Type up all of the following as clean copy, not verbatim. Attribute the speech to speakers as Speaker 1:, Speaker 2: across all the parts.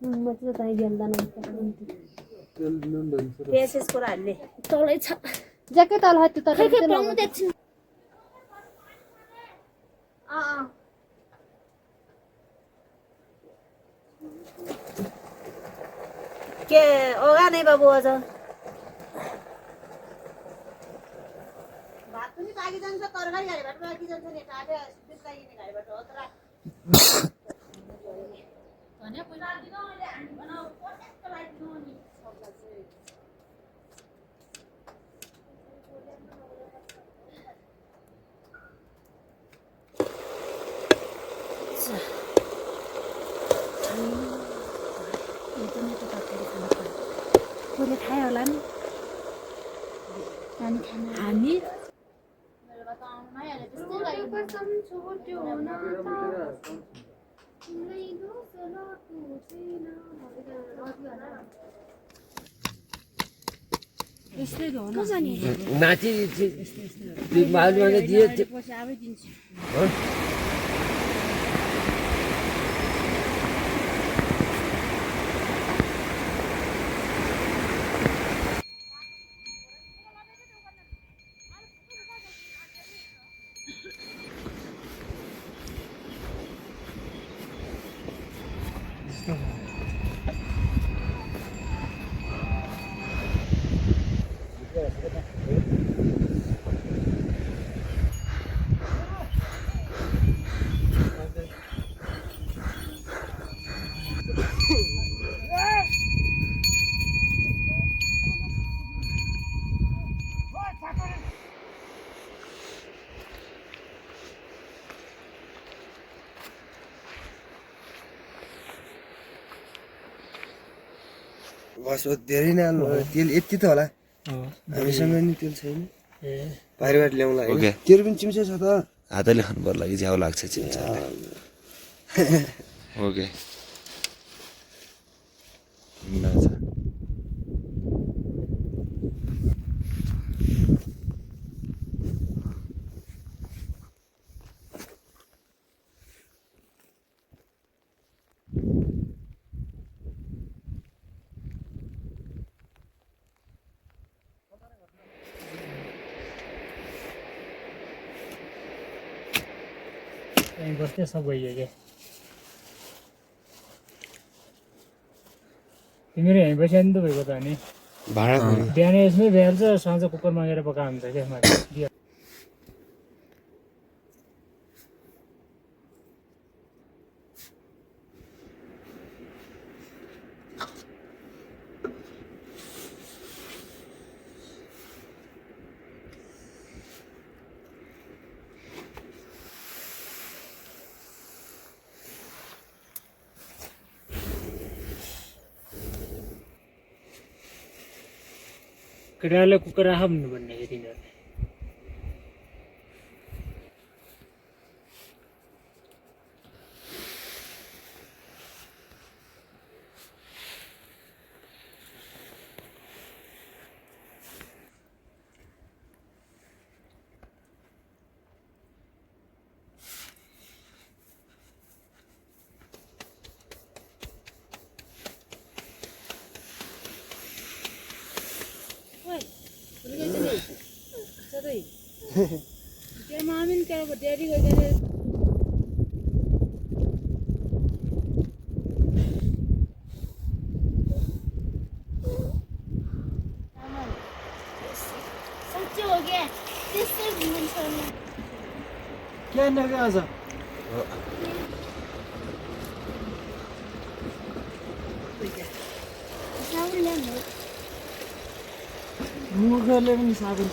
Speaker 1: मग काही गेलदा नव्हतं
Speaker 2: केसेस कुरा हाल्ने
Speaker 1: तलै छ ज्याकै तल हात त
Speaker 2: खै पाउनु देख्छु के ओगा नै बाबु अझ भात पनि पाकी जान्छ तरकारी गाडीबाट पाकी जान्छ नि काटे सुत्दै चाहिने गाडीबाट अतरा भने पैसा दिनु मैले हामी बनाऊ पटेक्क लाइदिनु नि सबलाई चाहिँ
Speaker 1: कोले खायो होला नि हामी
Speaker 2: मेरोमा त आउनु नआइहाल्यो त्यस्तै लाग्यो
Speaker 1: कसम छोड्यो न तिमीलाई दोस्रो टुटेन यस्तै हो न
Speaker 3: नाची मालुमाले दिए
Speaker 1: पछि आबै दिन्छु
Speaker 3: बस धेरै नै तेल यति त होला हामीसँग नि तेल छैन बाहिरबाट ल्याउँला तेरो पनि चिम्से छ त
Speaker 4: हातले खानु पर्ला कि झ्याउ लाग्छ चिम्चाले ओके
Speaker 5: बस्दै सब गइयो क्या तिमीहरू यहीँ बस्या नि त भएको त अनि
Speaker 4: भाडा
Speaker 5: बिहान यसमै भइहाल्छ साँझ कुकर मागेर पकाएको हुन्छ क्या माथि केटाहरूले कुकर राख भन्नु भन्ने कि तिनीहरूले
Speaker 1: तेरो मामी नि तेरो ड्याडी गइदिए
Speaker 2: साँच्चै हो क्या त्यस्तै हुन्छ नि
Speaker 5: के नगयो आज
Speaker 2: साबुन ल्याउनु
Speaker 5: मुखले पनि साबुन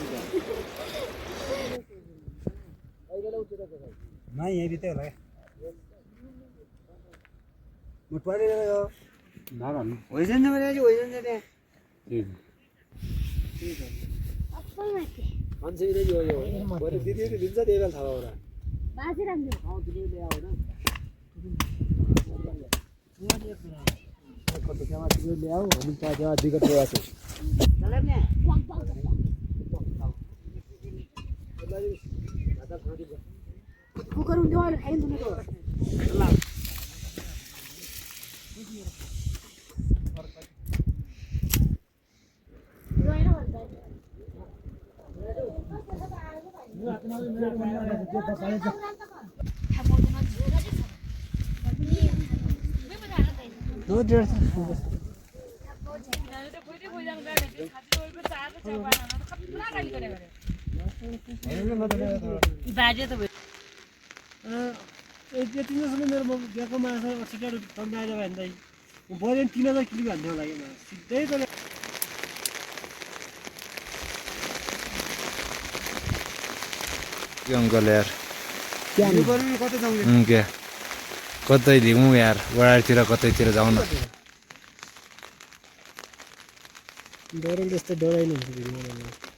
Speaker 3: माई यहीँ बित्यो होला म टोइलेट गयो होइजन त्यहाँ मान्छे दिदी दिन्छ त्यही बेला थाहा होला
Speaker 2: बाजे राम्रो
Speaker 3: ल्याऊ हामी त्यहाँ विगत गएको छु
Speaker 1: कुकर हुन्थ्यो अहिले खाइन्थ्यो बाजे त
Speaker 5: यति नैसम्म मेरो बिहाको माछा छिटो ठन्डा आएर भन्दै बजेन 3000 किलो भन्थ्यो होला यो सिधै त
Speaker 4: के अङ्कल यार
Speaker 3: यो गर्नु कतै जाउँदै
Speaker 4: क्या कतै लिउँ यार बडारतिर कतैतिर जाउँ न
Speaker 5: डराइ जस्तो डराइनु हुन्छ भिडियोमा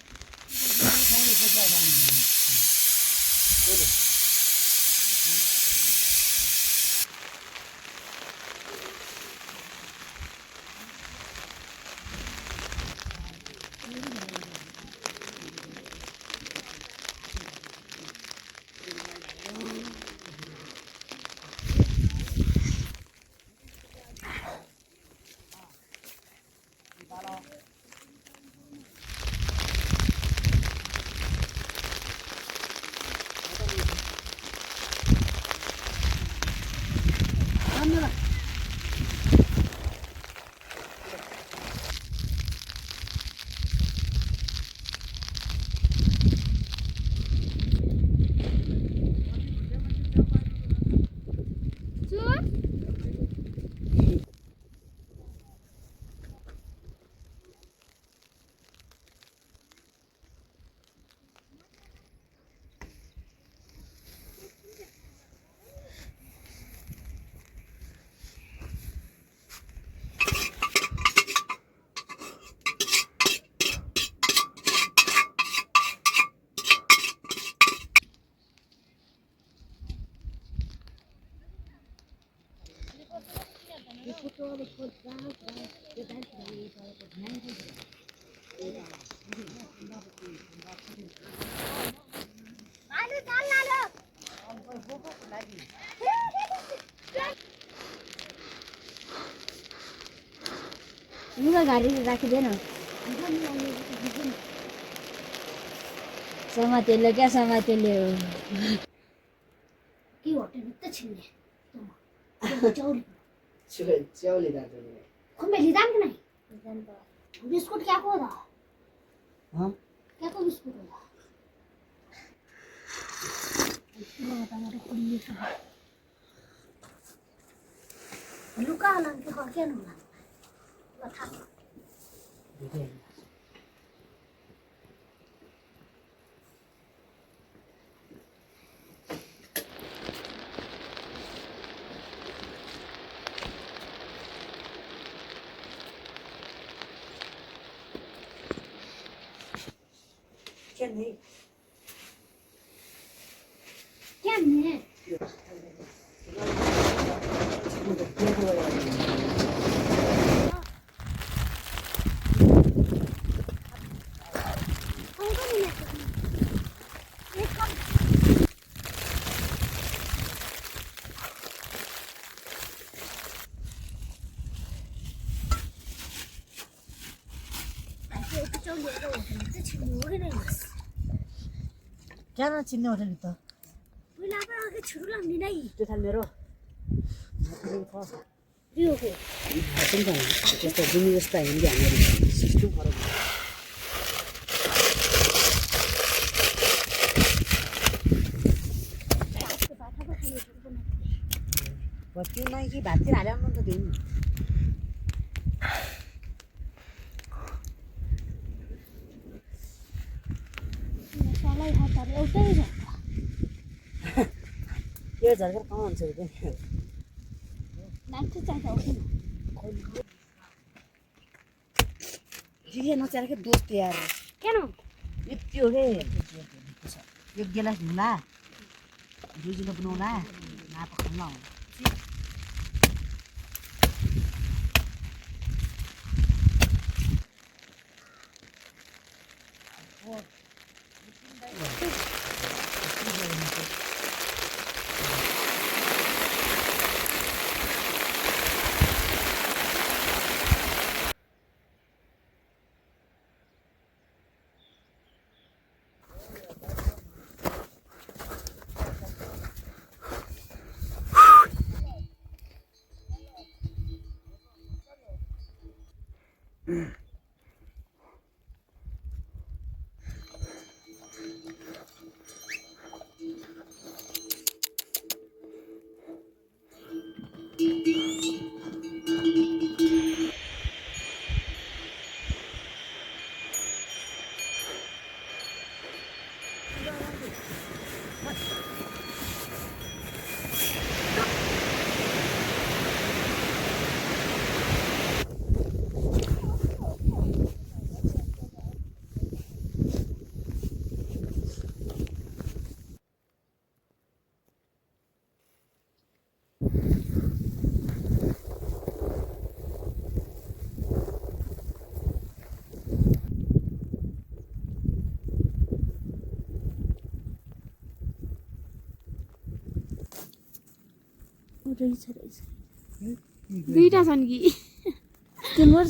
Speaker 2: लुगा गाडी राखिदेन समातेले क्या समातेले हो के होटल त छिन्ने
Speaker 3: च्याउले दाजु
Speaker 2: खम्बे लिदाम कि नहीं बिस्कुट क्या को था
Speaker 3: हाँ
Speaker 2: क्या को बिस्कुट था लुका नाम के हो क्या नाम बता क्या नहीं
Speaker 1: क्या ना चिन्ने होटल त
Speaker 2: पहिला अब आगे छिटो लाग्ने नै
Speaker 1: त्यो थाल मेरो
Speaker 2: रियो के
Speaker 1: त्यस्तो जुनी जस्तो होइन कि हाम्रो सिस्टम फरक बस्ती नै कि भात चाहिँ हाल्यो त दिउँ
Speaker 2: मसाला हातहरु एउटै छ
Speaker 1: यो झर्कर कहाँ हुन्छ त्यो
Speaker 2: नाच्छ चाहिन्छ औकिन
Speaker 1: जिले नचार के दोस्त यार
Speaker 2: केन
Speaker 1: यति हो के एक गिलास धुला जुजिलो बनाउला नापा खाउँला
Speaker 2: रहेछ दुईटा छन् कि
Speaker 1: तिम्रो